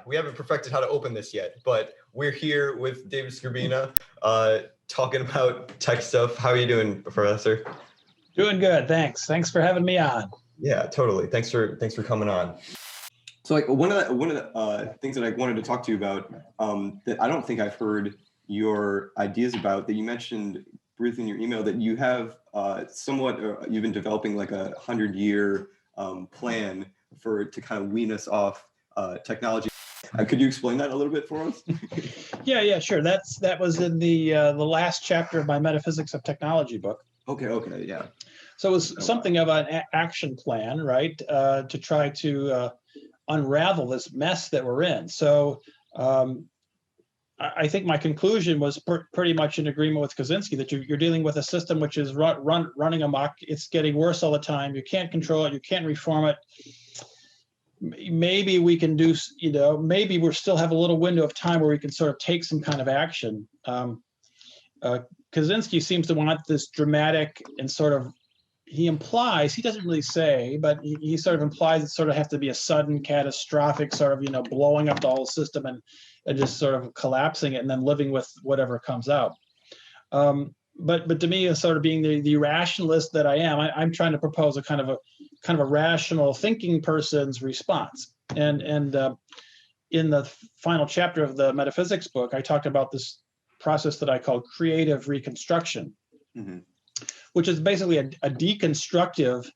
we haven't perfected how to open this yet, but we're here with David Skrbina, talking about tech stuff. How are you doing, Professor? Doing good, thanks. Thanks for having me on. Yeah, totally. Thanks for coming on. So, like one of the things that I wanted to talk to you about that I don't think I've heard your ideas about, that you mentioned briefly in your email, that you have you've been developing like 100-year plan to kind of wean us off technology. Could you explain that a little bit for us? Yeah, sure. That was in the last chapter of my Metaphysics of Technology book. Okay, yeah. So it was something of an action plan, right, to try to unravel this mess that we're in. So I think my conclusion was pretty much in agreement with Kaczynski, that you're dealing with a system which is running amok. It's getting worse all the time. You can't control it. You can't reform it. Maybe we can do, maybe we still have a little window of time where we can sort of take some kind of action. Kaczynski seems to want this dramatic and sort of, he implies, he doesn't really say, but he sort of implies it sort of has to be a sudden catastrophic sort of, blowing up the whole system and just sort of collapsing it and then living with whatever comes out. But to me, as sort of being the rationalist that I am, I'm trying to propose a kind of a rational thinking person's response. And in the final chapter of the metaphysics book, I talked about this process that I call creative reconstruction, which is basically a deconstructive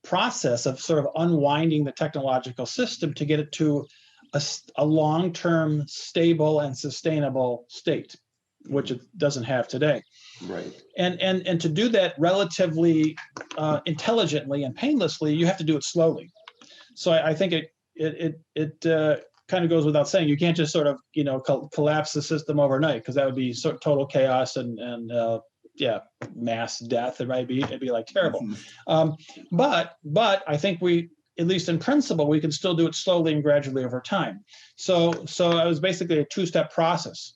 process of sort of unwinding the technological system to get it to a long-term, stable, and sustainable state, which it doesn't have today. Right. And to do that relatively intelligently and painlessly, you have to do it slowly. So I think it kind of goes without saying, you can't just sort of collapse the system overnight, because that would be sort of total chaos and mass death. It'd be like terrible. But I think we, at least in principle, we can still do it slowly and gradually over time. So it was basically a two-step process.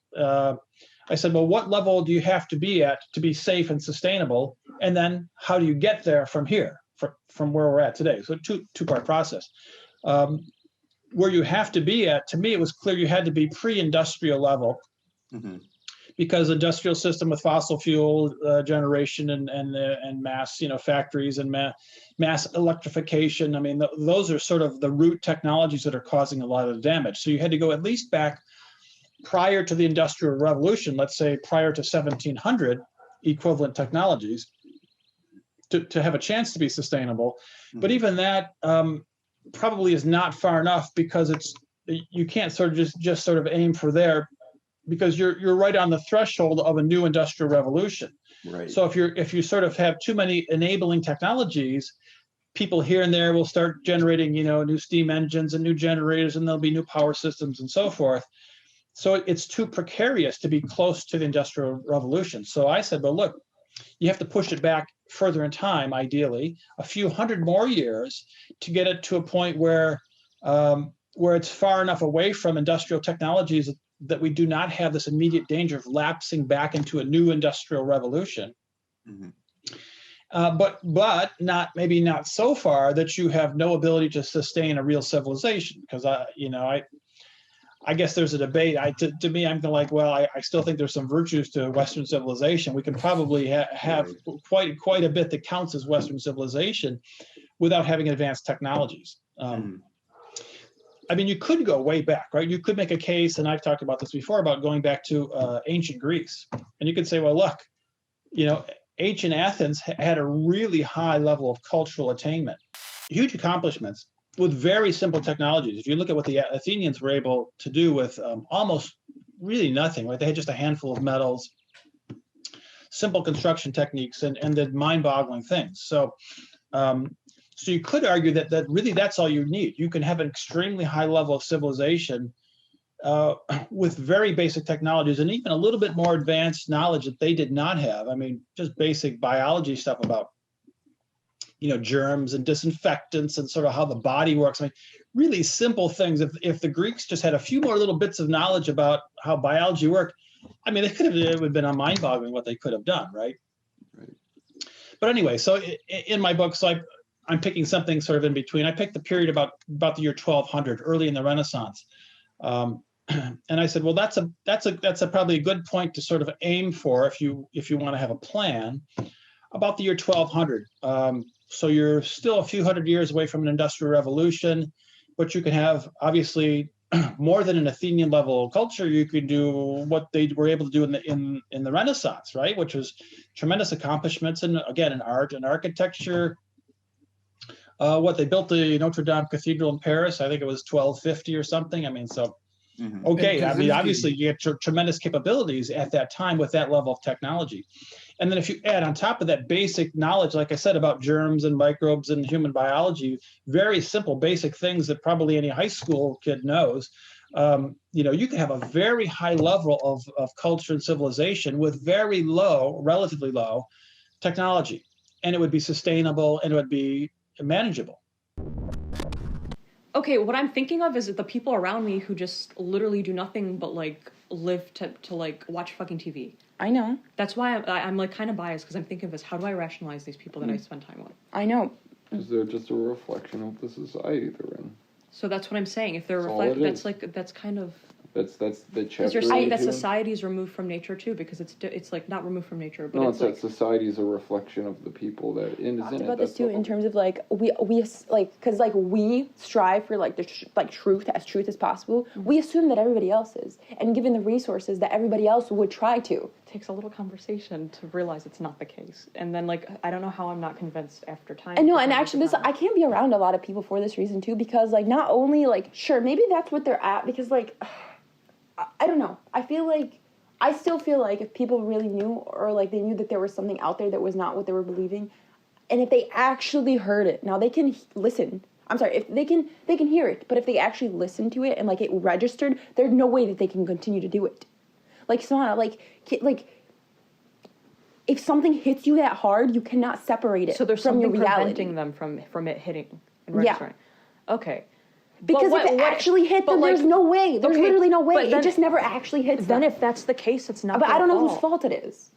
I said, well, what level do you have to be at to be safe and sustainable? And then how do you get there from here, from where we're at today? So two-part process. Where you have to be at, to me, it was clear you had to be pre-industrial level, because industrial system with fossil fuel generation and mass, factories and mass electrification. I mean, those are sort of the root technologies that are causing a lot of damage. So you had to go at least back prior to the Industrial Revolution, let's say prior to 1700, equivalent technologies to have a chance to be sustainable. But even that probably is not far enough, because you can't sort of just sort of aim for there, because you're right on the threshold of a new industrial revolution. Right. So if you sort of have too many enabling technologies, people here and there will start generating new steam engines and new generators, and there'll be new power systems and so forth. So it's too precarious to be close to the industrial revolution. So I said, well, look, you have to push it back further in time, ideally a few hundred more years, to get it to a point where it's far enough away from industrial technologies that we do not have this immediate danger of lapsing back into a new industrial revolution. But maybe not so far that you have no ability to sustain a real civilization. Because I guess there's a debate. To me, I'm like, well, I still think there's some virtues to Western civilization. We can probably have quite a bit that counts as Western civilization without having advanced technologies. I mean, you could go way back, right? You could make a case, and I've talked about this before, about going back to ancient Greece. And you could say, well, look, ancient Athens had a really high level of cultural attainment, huge accomplishments with very simple technologies. If you look at what the Athenians were able to do with almost really nothing, right? They had just a handful of metals, simple construction techniques, and did mind-boggling things. So you could argue that really that's all you need. You can have an extremely high level of civilization with very basic technologies, and even a little bit more advanced knowledge that they did not have. I mean, just basic biology stuff about germs and disinfectants and sort of how the body works. I mean, really simple things. If the Greeks just had a few more little bits of knowledge about how biology worked, I mean, it would have been mind-boggling what they could have done, right? But anyway, so in my book, I'm picking something sort of in between. I picked the period about the year 1200, early in the Renaissance. And I said, well, that's a probably a good point to sort of aim for if you want to have a plan about the year 1200. So you're still a few hundred years away from an industrial revolution, but you can have obviously more than an Athenian level culture. You could do what they were able to do in the Renaissance, right? Which was tremendous accomplishments in art and architecture. What they built the Notre Dame Cathedral in Paris, I think it was 1250 or something. I mean, so okay. I mean, obviously you get tremendous capabilities at that time with that level of technology. And then if you add on top of that basic knowledge, like I said, about germs and microbes and human biology, very simple, basic things that probably any high school kid knows, you can have a very high level of culture and civilization with very low, relatively low technology. And it would be sustainable and it would be manageable. Okay, what I'm thinking of is the people around me who just literally do nothing but like live to like watch fucking TV. I know. That's why I'm like kind of biased because I'm thinking of this. How do I rationalize these people that I spend time with? I know. Because they're just a reflection of the society they're in. So that's what I'm saying. If they're that's kind of. That's the chapter. Because you're saying that society is removed from nature too, because it's like not removed from nature, but no, it's like society is a reflection of the people that is in it. Talked about this too in terms of like we like because like we strive for like the truth as possible. Mm-hmm. We assume that everybody else is, and given the resources that everybody else would try to. It takes a little conversation to realize it's not the case, and then like I don't know how I'm not convinced after time. I know, and actually I can't be around a lot of people for this reason too, because like not only like sure maybe that's what they're at, because like. I don't know. I still feel like if people really knew, or like they knew that there was something out there that was not what they were believing, and if they actually heard it, now they can listen. I'm sorry, if they can hear it, but if they actually listen to it and like it registered, there's no way that they can continue to do it. Like Sana, like if something hits you that hard, you cannot separate it. So there's from something your reality. preventing them from it hitting and registering. Yeah. Okay. Because if it actually hit them, there's no way. There's literally no way. It just never actually hits them. Then if that's the case, it's not. But I don't know whose fault it is.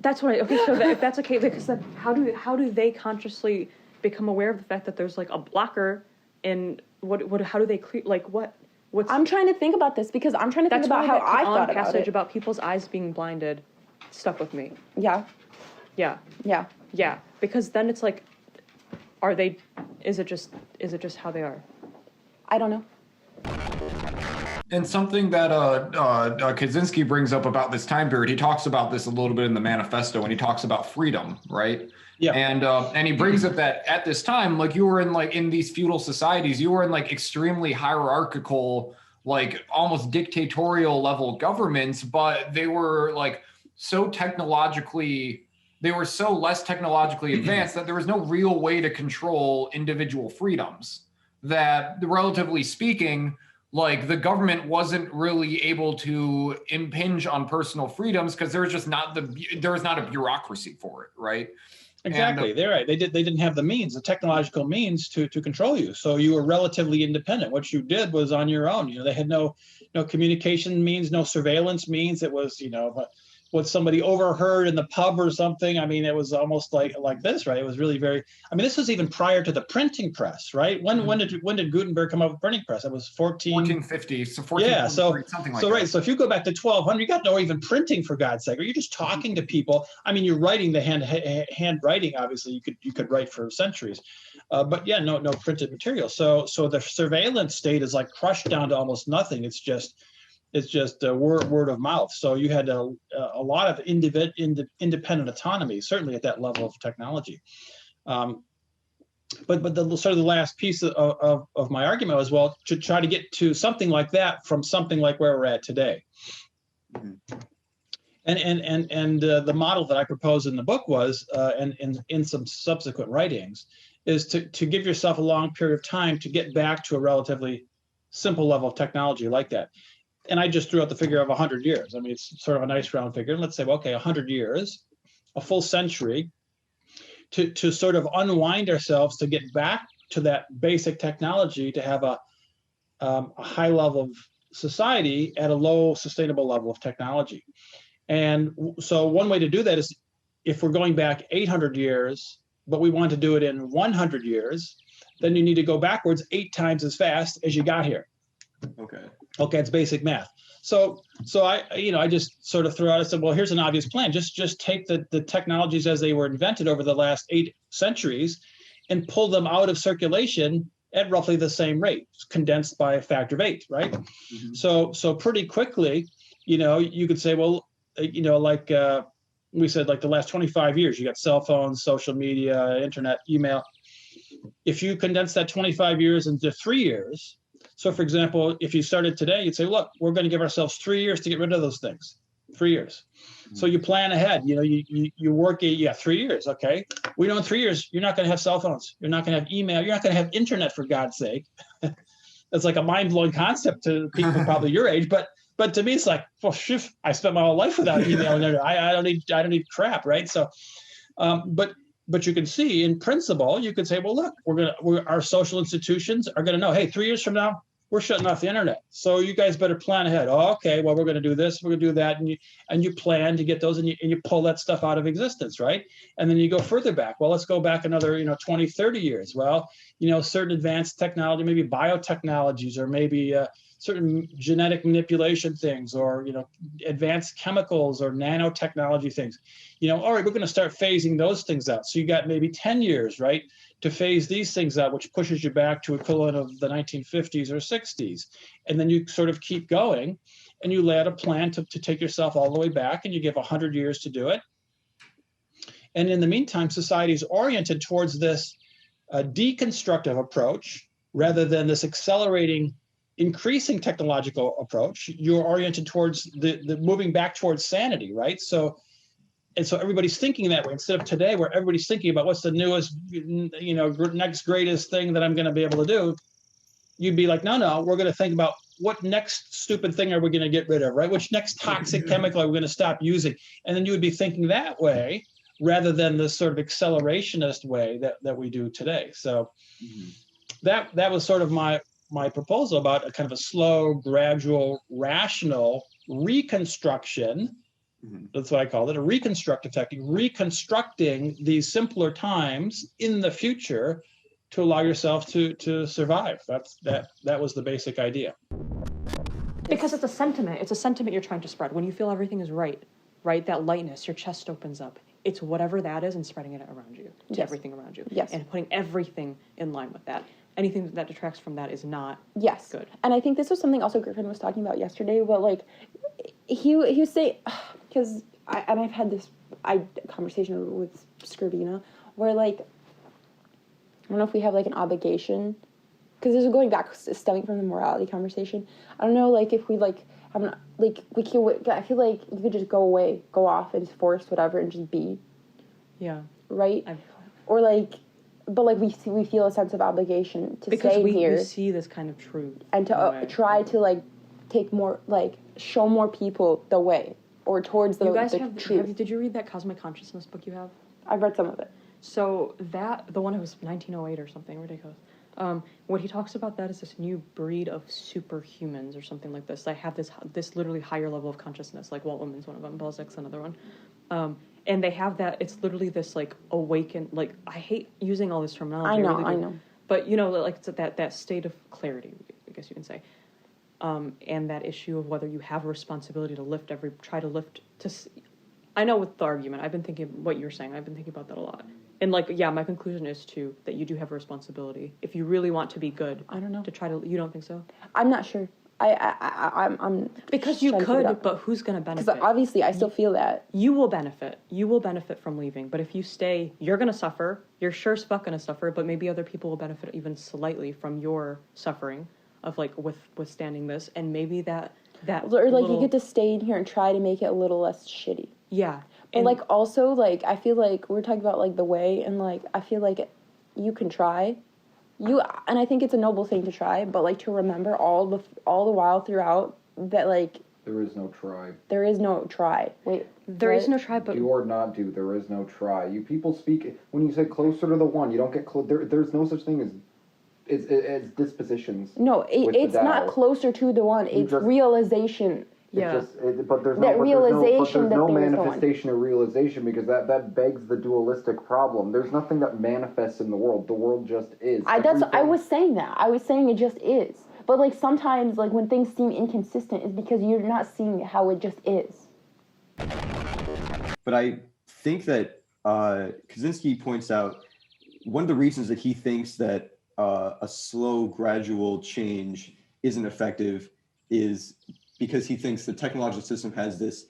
That's what. So if that's okay, because then how do they consciously become aware of the fact that there's like a blocker in what? How do they like what? What's? I'm trying to think about this because I'm trying to think about how I thought about it. About people's eyes being blinded stuck with me. Yeah. Yeah. Yeah. Yeah. Because then it's like, are they? Is it just how they are? I don't know. And something that Kaczynski brings up about this time period, he talks about this a little bit in the manifesto, and he talks about freedom, right? Yeah. And he brings up that at this time, like you were in these feudal societies, you were in like extremely hierarchical, like almost dictatorial level governments, but they were like so less technologically advanced that there was no real way to control individual freedoms. That relatively speaking, like the government wasn't really able to impinge on personal freedoms because there was not a bureaucracy for it, right? Exactly, they're right. They didn't have the means, the technological means to control you. So you were relatively independent. What you did was on your own. They had no communication means, no surveillance means. It was what somebody overheard in the pub or something. I mean, it was almost like this, right? It was really very. I mean, this was even prior to the printing press, right? When did Gutenberg come up with printing press? It was 1450. So 1450, something like that. Right. So if you go back to 1200, you got no even printing, for God's sake. Or you're just talking to people. I mean, you're writing the handwriting. Obviously, you could write for centuries, but yeah, no printed material. So the surveillance state is like crushed down to almost nothing. It's just word of mouth. So you had a lot of independent autonomy, certainly at that level of technology. But the sort of the last piece of my argument was, well, to try to get to something like that from something like where we're at today. Mm-hmm. And the model that I proposed in the book was, and in some subsequent writings, is to give yourself a long period of time to get back to a relatively simple level of technology like that. And I just threw out the figure of 100 years. I mean, it's sort of a nice round figure. And let's say, well, okay, 100 years, a full century, to sort of unwind ourselves to get back to that basic technology, to have a high level of society at a low sustainable level of technology. And so one way to do that is, if we're going back 800 years, but we want to do it in 100 years, then you need to go backwards 8 times as fast as you got here. Okay. Okay, it's basic math. So I just sort of threw out, I said, well, here's an obvious plan. Just take the technologies as they were invented over the last 8 centuries and pull them out of circulation at roughly the same rate, condensed by a factor of 8, right? Mm-hmm. So pretty quickly, you could say, well, like we said, like the last 25 years, you got cell phones, social media, internet, email. If you condense that 25 years into 3 years, so for example, if you started today, you'd say, look, we're going to give ourselves 3 years to get rid of those things. 3 years. Mm-hmm. So you plan ahead, you work 3 years. Okay. We know in 3 years, you're not going to have cell phones. You're not going to have email. You're not going to have internet, for God's sake. That's like a mind-blowing concept to people probably your age, but to me, it's like, well, shit, I spent my whole life without email and internet. I don't need crap. Right. So, but you can see in principle, you could say, well, look, our social institutions are going to know, hey, 3 years from now, we're shutting off the internet. So you guys better plan ahead. Oh, okay, well, we're going to do this, we're going to do that. And you plan to get those and you pull that stuff out of existence, right? And then you go further back. Well, let's go back another, 20, 30 years. Well, certain advanced technology, maybe biotechnologies, or maybe certain genetic manipulation things, or, advanced chemicals or nanotechnology things. All right, we're going to start phasing those things out. So you got maybe 10 years, right, to phase these things out, which pushes you back to equivalent of the 1950s or 60s. And then you sort of keep going and you lay out a plan to take yourself all the way back, and you give 100 years to do it. And in the meantime, society is oriented towards this deconstructive approach rather than this accelerating, increasing technological approach. You're oriented towards the moving back towards sanity, right? So everybody's thinking that way, instead of today where everybody's thinking about what's the newest, next greatest thing that I'm going to be able to do. You'd be like, no, we're going to think about what next stupid thing are we going to get rid of, right? Which next toxic chemical are we going to stop using? And then you would be thinking that way rather than this sort of accelerationist way that we do today. So that was sort of my proposal about a kind of a slow, gradual, rational reconstruction. That's what I called it, a reconstructive technique, reconstructing these simpler times in the future to allow yourself to survive. That was the basic idea. Because it's a sentiment. It's a sentiment you're trying to spread. When you feel everything is right, that lightness, your chest opens up. It's whatever that is and spreading it around you, to everything around you. Yes. And putting everything in line with that. Anything that detracts from that is not good. And I think this was something also Griffin was talking about yesterday, but like he was saying, because I've had this conversation with Skrbina where like, I don't know if we have like an obligation, because this is going back, stemming from the morality conversation. I don't know, like if we like have an, like we can, I feel like you could just go away, go off and force whatever and just be. Yeah. Right? Or like, but like we feel a sense of obligation to stay here. Because we see this kind of truth. And to try to like take more, like show more people the way or towards the truth. Did you read that Cosmic Consciousness book you have? I've read some of it. So the one that was 1908 or something, ridiculous. What he talks about that is this new breed of superhumans or something like this. They have this literally higher level of consciousness, like Walt Whitman's one of them, Balzac's another one. And they have that, it's literally this like awakened, like I hate using all this terminology. I know. But like it's that state of clarity, I guess you can say. And that issue of whether you have a responsibility to I know with the argument, I've been thinking what you're saying, I've been thinking about that a lot. And like, yeah, my conclusion is too, that you do have a responsibility. If you really want to be good. I don't know. You don't think so? I'm not sure. I'm because you could, but who's going to benefit? Because obviously I still feel that. You will benefit. You will benefit from leaving. But if you stay, you're going to suffer. You're sure as fuck going to suffer, but maybe other people will benefit even slightly from your suffering of like withstanding this. And maybe that or like you get to stay in here and try to make it a little less shitty. Yeah. But like also like I feel like we're talking about like the way, and like I feel like you can try. And I think it's a noble thing to try, but like to remember all the while throughout that like there is no try. There is no try. Wait, there is no try, but do or not do. There is no try. You people speak when you say closer to the one. You don't get close. There's no such thing as dispositions. No, it's not closer to the one. It's realization. Yeah, but there's no manifestation of realization, because that begs the dualistic problem. There's nothing that manifests in the world. The world just is. I was saying that. I was saying it just is. But like sometimes like when things seem inconsistent is because you're not seeing how it just is. But I think that Kaczynski points out one of the reasons that he thinks that a slow, gradual change isn't effective is because he thinks the technological system has this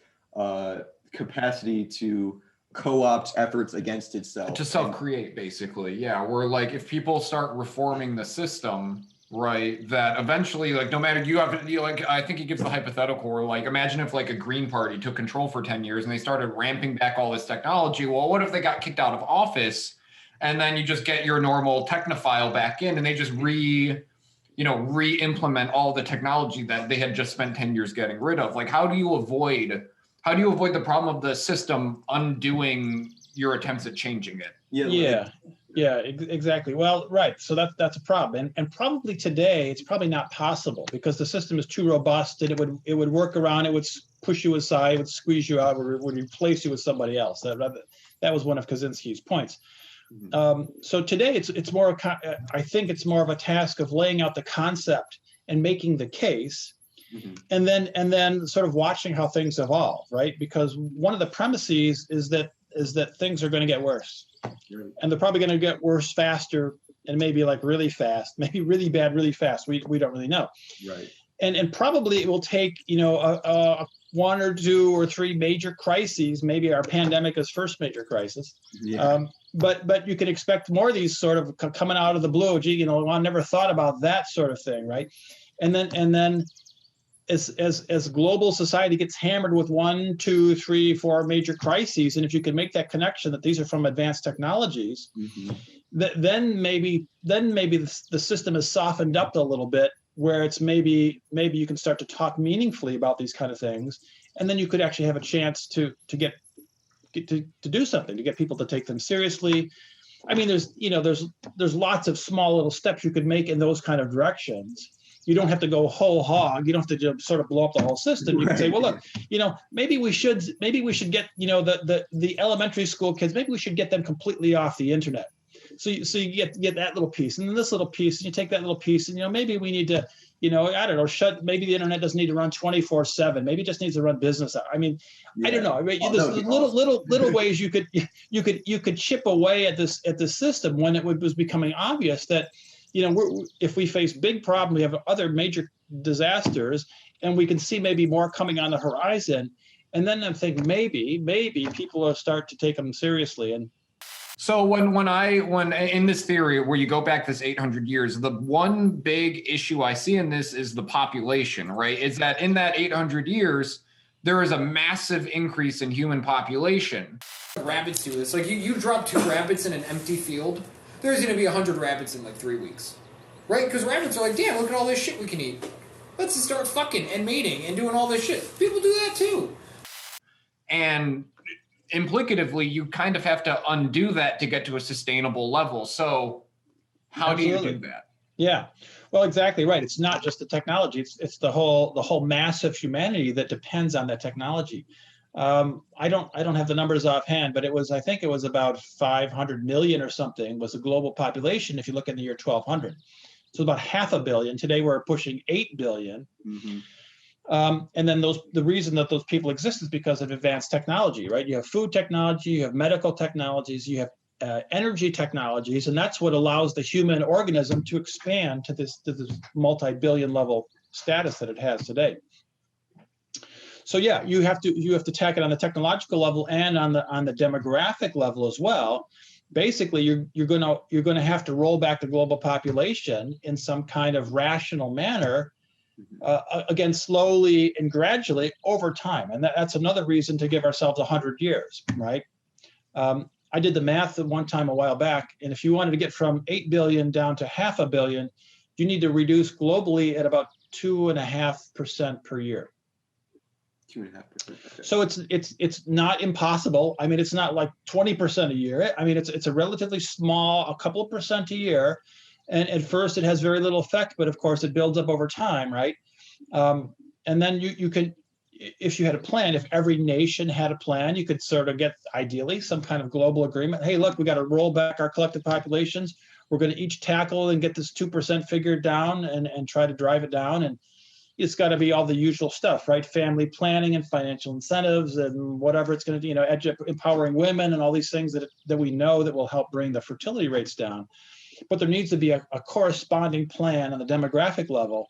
capacity to co-opt efforts against itself. To self-create, basically. Yeah, where like if people start reforming the system, right, that eventually, like, no matter like, I think he gives the hypothetical where, like, imagine if like a Green Party took control for 10 years and they started ramping back all this technology. Well, what if they got kicked out of office and then you just get your normal technophile back in and they just re-implement all the technology that they had just spent 10 years getting rid of? Like, how do you avoid the problem of the system undoing your attempts at changing it? Exactly. Well, right. So that's a problem, and probably today it's probably not possible because the system is too robust and it would work around, it would push you aside, it would squeeze you out, it would replace you with somebody else. That was one of Kaczynski's points. So today it's more I think it's more of a task of laying out the concept and making the case. And then sort of watching how things evolve, right? Because one of the premises is that things are going to get worse, and they're probably going to get worse faster, and maybe like really fast, maybe really bad, really fast. We don't really know, right? And probably it will take one or two or three major crises. Maybe our pandemic is first major crisis. But you can expect more of these sort of coming out of the blue. Gee, I never thought about that sort of thing, right? And then. As global society gets hammered with 1, 2, 3, 4 major crises, and if you can make that connection that these are from advanced technologies, then maybe the system is softened up a little bit, where it's maybe you can start to talk meaningfully about these kind of things, and then you could actually have a chance to do something, to get people to take them seriously. I mean, there's lots of small little steps you could make in those kind of directions. You don't have to go whole hog. You don't have to sort of blow up the whole system. You can say, well, look, maybe we should get, the elementary school kids, maybe we should get them completely off the internet. So you get that little piece, and then this little piece, and you take that little piece, and maybe we need to, I don't know, maybe the internet doesn't need to run 24/7. Maybe it just needs to run business hours. I mean, I don't know. I mean, there's little ways you could chip away at this system when it was becoming obvious that, if we face big problems, we have other major disasters, and we can see maybe more coming on the horizon. And then I'm thinking maybe people will start to take them seriously. And so when in this theory where you go back this 800 years, the one big issue I see in this is the population, right? Is that in that 800 years, there is a massive increase in human population. Rabbits do this. Like you drop 2 rabbits in an empty field, there's going to be 100 rabbits in like 3 weeks, right? Because rabbits are like, damn, look at all this shit we can eat. Let's just start fucking and mating and doing all this shit. People do that too. And implicatively, you kind of have to undo that to get to a sustainable level. So how do you do that? Yeah, well, exactly right. It's not just the technology. It's the whole mass of humanity that depends on that technology. I don't have the numbers offhand, but I think it was about 500 million or something was the global population if you look in the year 1200. So about 500 million. Today we're pushing 8 billion. And then the reason that those people exist is because of advanced technology, right? You have food technology, you have medical technologies, you have energy technologies, and that's what allows the human organism to expand to this multi-billion level status that it has today. So yeah, you have to tack it on the technological level and on the demographic level as well. Basically, you're going to have to roll back the global population in some kind of rational manner, again, slowly and gradually over time. And that's another reason to give ourselves 100 years, right? I did the math at one time a while back, and if you wanted to get from 8 billion down to 500 million, you need to reduce globally at about 2.5% per year. 2.5%. Okay. So it's not impossible. I mean, it's not like 20% a year. I mean, it's a relatively small, a couple of percent a year. And at first it has very little effect, but of course it builds up over time, right? And then you can, if you had a plan, if every nation had a plan, you could sort of get ideally some kind of global agreement. Hey, look, we got to roll back our collective populations. we're going to each tackle and get this 2% figured down and try to drive it down. And it's got to be all the usual stuff, right? Family planning and financial incentives and whatever it's going to do, empowering women and all these things that we know that will help bring the fertility rates down. But there needs to be a corresponding plan on the demographic level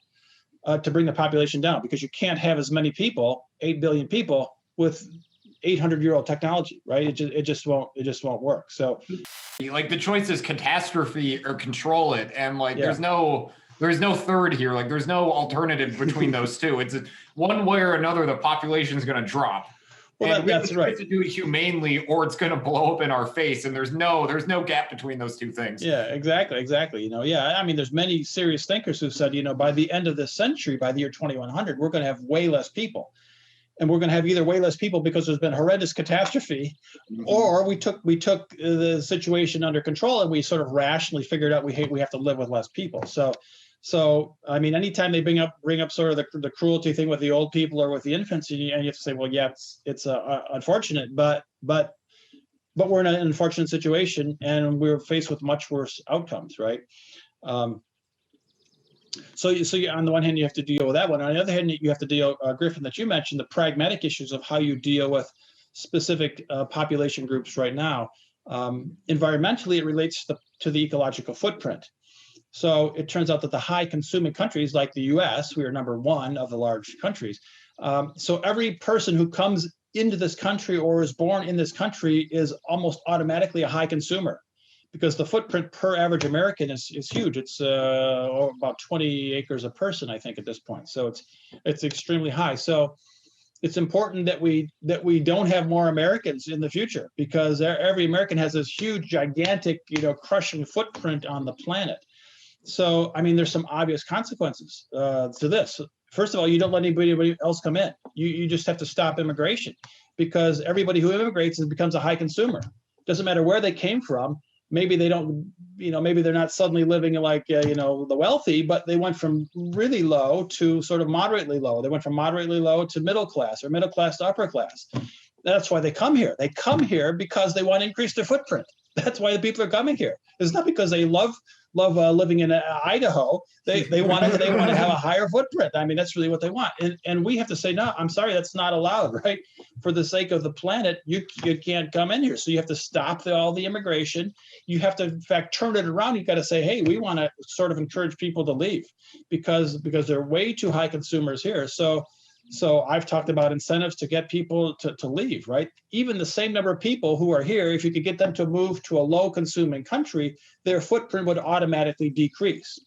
to bring the population down, because you can't have as many people, 8 billion people, with 800-year-old technology, right? It just won't work. So, like, the choice is catastrophe or control it, and there's no third here. Like, there's no alternative between those two. It's one way or another, the population is going to drop. Well, that's right. To do it humanely, or it's going to blow up in our face, and there's no gap between those two things. Yeah, exactly. I mean, there's many serious thinkers who've said, by the end of this century, by the year 2100, we're going to have way less people, and we're going to have either way less people because there's been horrendous catastrophe, or we took the situation under control and we sort of rationally figured out we have to live with less people. So, I mean, anytime they bring up sort of the cruelty thing with the old people or with the infants, and you have to say, well, yeah, it's unfortunate, but we're in an unfortunate situation, and we're faced with much worse outcomes, right? So on the one hand, you have to deal with that one. On the other hand, you have to deal, Griffin, that you mentioned, the pragmatic issues of how you deal with specific population groups right now. Environmentally, it relates to the ecological footprint. So it turns out that the high consuming countries like the US, we are number one of the large countries. So every person who comes into this country or is born in this country is almost automatically a high consumer, because the footprint per average American is huge. It's about 20 acres a person, I think, at this point. So it's extremely high. So it's important that we don't have more Americans in the future, because every American has this huge, gigantic, crushing footprint on the planet. So, I mean, there's some obvious consequences to this. First of all, you don't let anybody else come in. You just have to stop immigration, because everybody who immigrates becomes a high consumer. Doesn't matter where they came from. Maybe they don't, maybe they're not suddenly living like, the wealthy, but they went from really low to sort of moderately low. They went from moderately low to middle class, or middle class to upper class. That's why they come here. They come here because they want to increase their footprint. That's why the people are coming here. It's not because they love living in Idaho. They want to have a higher footprint. I mean, that's really what they want. And we have to say, no, I'm sorry, that's not allowed, right? For the sake of the planet, you can't come in here. So you have to stop all the immigration. You have to, in fact, turn it around. You got to say, hey, we want to sort of encourage people to leave because they're way too high consumers here. So I've talked about incentives to get people to leave, right? Even the same number of people who are here, if you could get them to move to a low consuming country, their footprint would automatically decrease.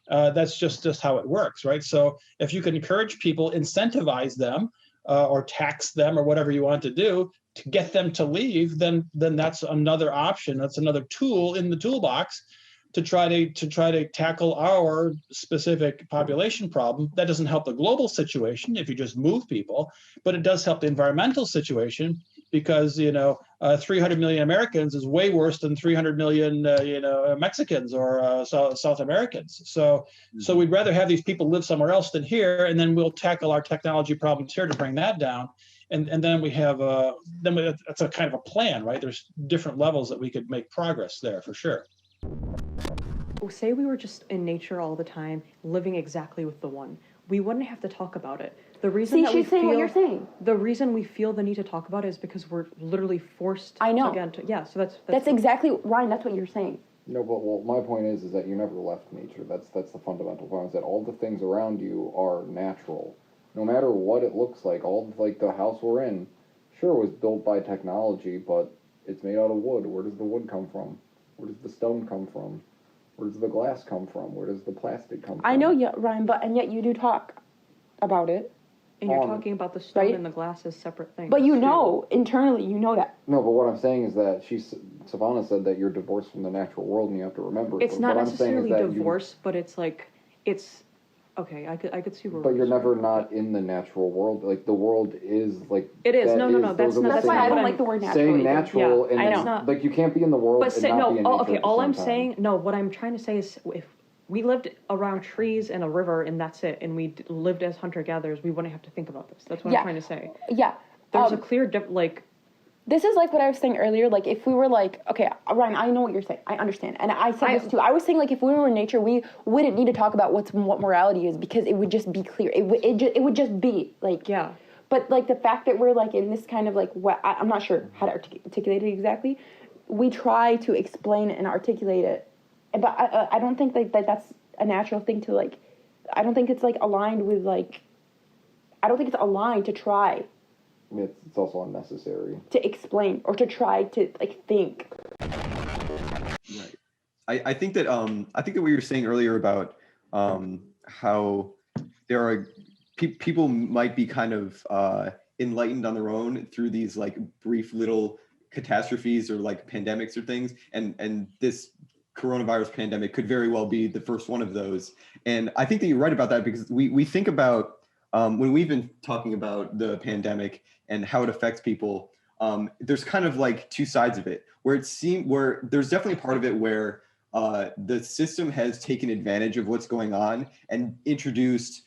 That's just how it works, right? So if you can encourage people, incentivize them or tax them or whatever you want to do to get them to leave, then that's another option. That's another tool in the toolbox to try to tackle our specific population problem. That doesn't help the global situation if you just move people, but it does help the environmental situation, because 300 million Americans is way worse than 300 million Mexicans or South Americans. So we'd rather have these people live somewhere else than here, and then we'll tackle our technology problems here to bring that down. And then we have that's a kind of a plan, right? There's different levels that we could make progress there for sure. Say we were just in nature all the time, living exactly with the one, we wouldn't have to talk about it. The reason that she's saying what you're saying. The reason we feel the need to talk about it is because we're literally forced. I know. So that's exactly, Ryan. That's what you're saying. No, but my point is that you never left nature. That's the fundamental point. Is that all the things around you are natural, no matter what it looks like. Like the house we're in, sure, was built by technology, but it's made out of wood. Where does the wood come from? Where does the stone come from? Where does the glass come from? Where does the plastic come from? I know, yeah, Ryan, and yet you do talk about it. And you're talking about the stone right? and the glass as separate things. But internally, you know that. No, but what I'm saying is that Savannah said that you're divorced from the natural world and you have to remember it. It's not necessarily divorce, but it's okay, I could see where. But you're never not in the natural world. Like the world is like. It is. No. That's why I don't like the word natural. Saying natural, yeah, and I know. Like you can't be in the world. But and not be in nature okay. at the All same I'm time. saying, what I'm trying to say is, if we lived around trees and a river and that's it, and we lived as hunter gatherers, we wouldn't have to think about this. That's what I'm trying to say. Yeah. There's a clear This is like what I was saying earlier. Like, if we were like, okay, Ryan, I know what you're saying. I understand. And I said this too. I was saying, like, if we were in nature, we wouldn't need to talk about what morality is, because it would just be clear. It would just be, like... Yeah. But, like, the fact that we're, like, in this kind of, like, I'm not sure how to articulate it exactly. We try to explain it and articulate it. But I don't think, like, that's a natural thing to, like... I don't think it's, like, aligned with, like... I don't think it's aligned to try... I mean, it's also unnecessary to explain or to try to, like, think. Right. I think that what you were saying earlier about how there are people might be kind of enlightened on their own through these like brief little catastrophes or like pandemics or things, and this coronavirus pandemic could very well be the first one of those. And I think that you're right about that, because we think about when we've been talking about the pandemic and how it affects people, there's kind of like two sides of it, where there's definitely part of it where the system has taken advantage of what's going on and introduced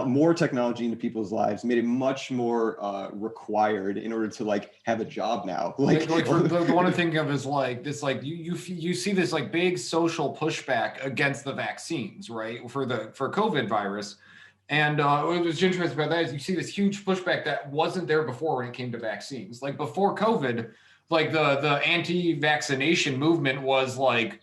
more technology into people's lives, made it much more required in order to like have a job now. Like for the one I'm thinking of is like this, like you see this like big social pushback against the vaccines, right? For COVID virus. And what was interesting about that is you see this huge pushback that wasn't there before when it came to vaccines. Like before COVID, like the anti-vaccination movement was like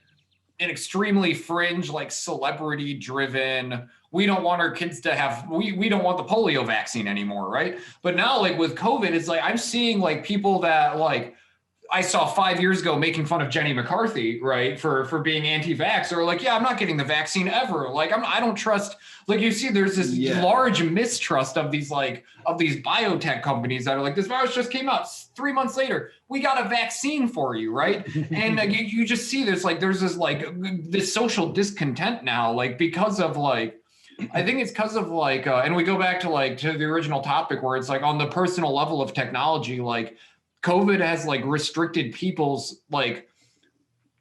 an extremely fringe, like celebrity driven. We don't want our kids to have, we don't want the polio vaccine anymore, right? But now like with COVID, it's like I'm seeing like people that like I saw 5 years ago making fun of Jenny McCarthy, right, for being anti-vax, or like, yeah, I'm not getting the vaccine ever. Like I don't trust. Like you see, there's this large mistrust of these biotech companies that are like, this virus just came out 3 months later. We got a vaccine for you, right? And you just see there's this social discontent now, like because of like, I think it's because of like, and we go back to like to the original topic where it's like on the personal level of technology, like COVID has like restricted people's like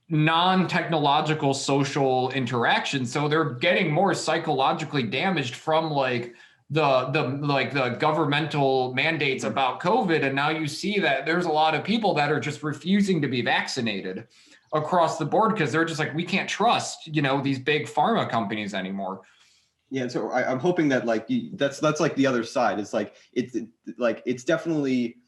non-technological social interaction, so they're getting more psychologically damaged from like the governmental mandates about COVID. And now you see that there's a lot of people that are just refusing to be vaccinated across the board because they're just like, we can't trust these big pharma companies anymore. Yeah, so I'm hoping that like that's like the other side. It's like it's definitely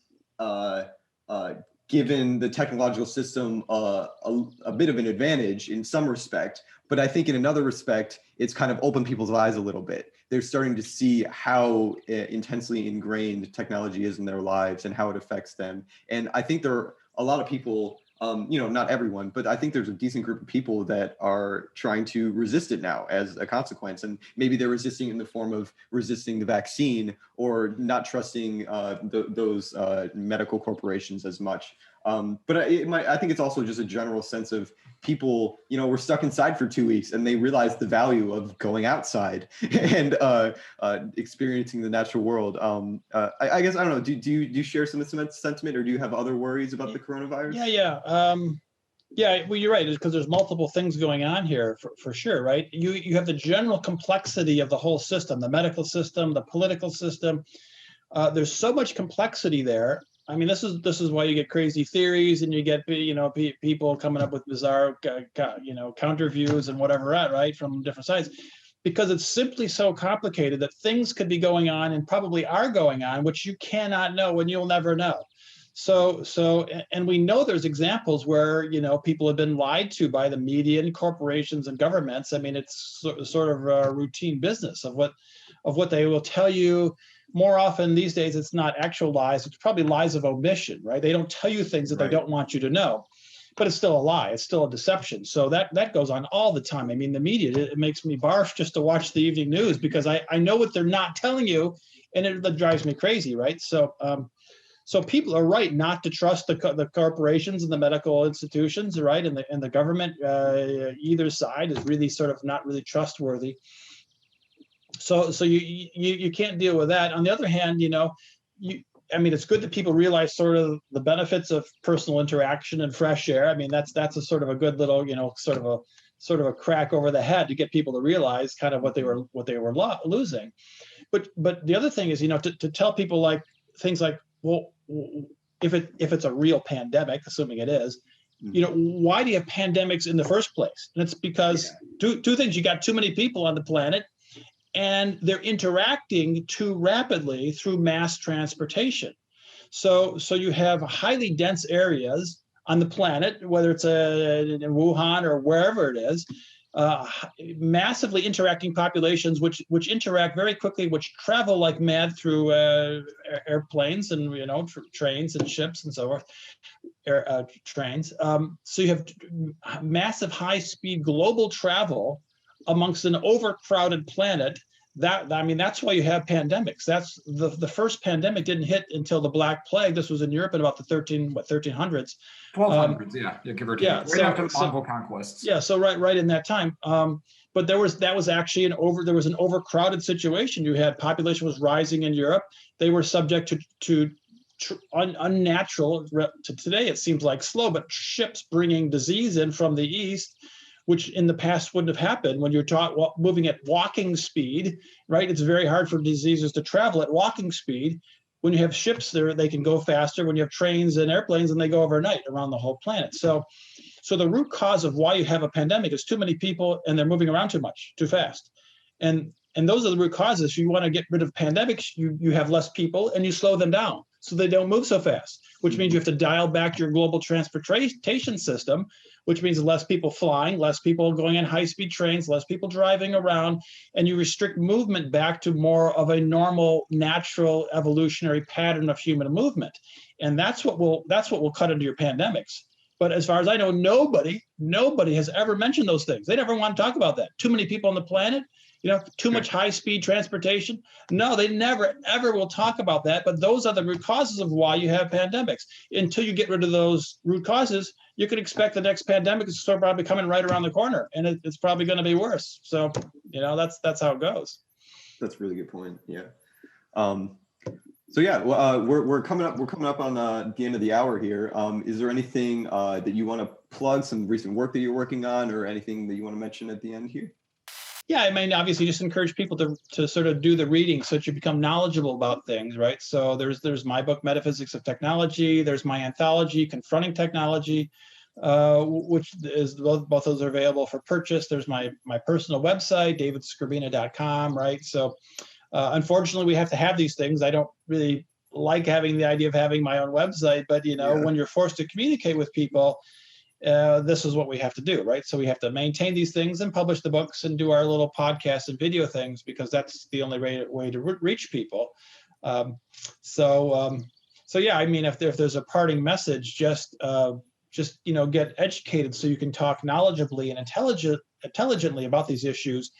given the technological system a bit of an advantage in some respect, but I think in another respect, it's kind of opened people's eyes a little bit. They're starting to see how intensely ingrained technology is in their lives and how it affects them. And I think there are a lot of people, not everyone, but I think there's a decent group of people that are trying to resist it now as a consequence. And maybe they're resisting in the form of resisting the vaccine or not trusting those medical corporations as much. But I think it's also just a general sense of people, we're stuck inside for 2 weeks and they realize the value of going outside and experiencing the natural world. I guess, I don't know, do you share some sentiment, or do you have other worries about the coronavirus? Yeah, well, you're right, because there's multiple things going on here for sure, right? You have the general complexity of the whole system, the medical system, the political system. There's so much complexity there. I mean, this is why you get crazy theories and you get people coming up with bizarre counter views and whatever, right, from different sides, because it's simply so complicated that things could be going on and probably are going on which you cannot know and you'll never know. So and we know there's examples where people have been lied to by the media and corporations and governments. I mean, it's sort of a routine business of what they will tell you. More often these days, it's not actual lies. It's probably lies of omission, right? They don't tell you things that they don't want you to know, but it's still a lie. It's still a deception. So that goes on all the time. I mean, the media, it makes me barf just to watch the evening news because I know what they're not telling you, and it drives me crazy, right? So people are right not to trust the corporations and the medical institutions, right? And the government, either side is really sort of not really trustworthy. So you can't deal with that. On the other hand, it's good that people realize sort of the benefits of personal interaction and fresh air. I mean, that's a sort of a good little, sort of a crack over the head to get people to realize kind of what they were losing. But the other thing is, to tell people like things like, well, if it's a real pandemic, assuming it is, why do you have pandemics in the first place? And it's because two things: you got too many people on the planet, and they're interacting too rapidly through mass transportation. So you have highly dense areas on the planet, whether it's in Wuhan or wherever it is, massively interacting populations which interact very quickly, which travel like mad through airplanes and trains and ships and so forth. Trains. So you have massive high-speed global travel amongst an overcrowded planet. That's why you have pandemics. That's the first pandemic didn't hit until the Black Plague. This was in Europe in about the 1300s. 1200s, give or take. Right after the Mongol conquests. Yeah, so right in that time. But that was actually there was an overcrowded situation. You had population was rising in Europe. They were subject to unnatural, to today it seems like slow, but ships bringing disease in from the east, which in the past wouldn't have happened. When you're moving at walking speed, right? It's very hard for diseases to travel at walking speed. When you have ships there, they can go faster. When you have trains and airplanes, and they go overnight around the whole planet. So the root cause of why you have a pandemic is too many people, and they're moving around too much, too fast. And those are the root causes. If you want to get rid of pandemics, you have less people and you slow them down so they don't move so fast, which means you have to dial back your global transportation system, which means less people flying, less people going in high-speed trains, less people driving around, and you restrict movement back to more of a normal, natural, evolutionary pattern of human movement. And that's what will cut into your pandemics. But as far as I know, nobody has ever mentioned those things. They never want to talk about that. Too many people on the planet, too much high-speed transportation. No, they never, ever will talk about that. But those are the root causes of why you have pandemics. Until you get rid of those root causes, you can expect the next pandemic is probably coming right around the corner, and it's probably going to be worse. So, that's how it goes. That's a really good point. Yeah. We're coming up on the end of the hour here. Is there anything that you want to plug, some recent work that you're working on, or anything that you want to mention at the end here? Yeah, obviously just encourage people to sort of do the reading so that you become knowledgeable about things, right? So there's my book, Metaphysics of Technology. There's my anthology, Confronting Technology, which is both those are available for purchase. There's my personal website, davidskrbina.com, right? So unfortunately, we have to have these things. I don't really like having the idea of having my own website, but when you're forced to communicate with people, this is what we have to do, right? So we have to maintain these things and publish the books and do our little podcasts and video things, because that's the only way to reach people. If there's a parting message, just get educated so you can talk knowledgeably and intelligently about these issues.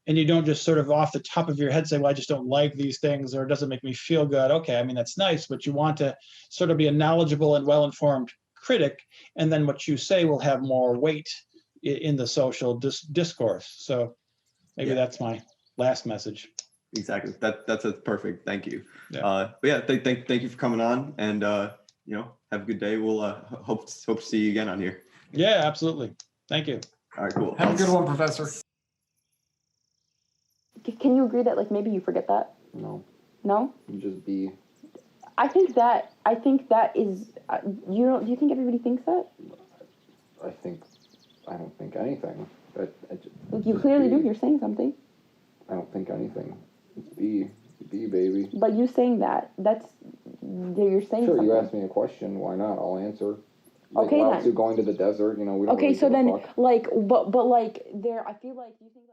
And you don't just sort of off the top of your head say, well, I just don't like these things, or it doesn't make me feel good. Okay, that's nice, but you want to sort of be a knowledgeable and well-informed critic, and then what you say will have more weight in the social discourse. So maybe that's my last message. Exactly. That's perfect. Thank you. Yeah. Thank you for coming on, and have a good day. We'll hope to see you again on here. Yeah, absolutely. Thank you. All right, cool. Have a good one, Professor. Can you agree that maybe you forget that? No. No? You just be. I think that is. Do you think everybody thinks that? I don't think anything. You clearly do. You're saying something. I don't think anything. It's be baby. But you saying that's you're saying. Sure, something. you asked me a question. Why not? I'll answer. Okay, then. Going to the desert. We don't. Okay, really so give a then, fuck. but there, I feel like you think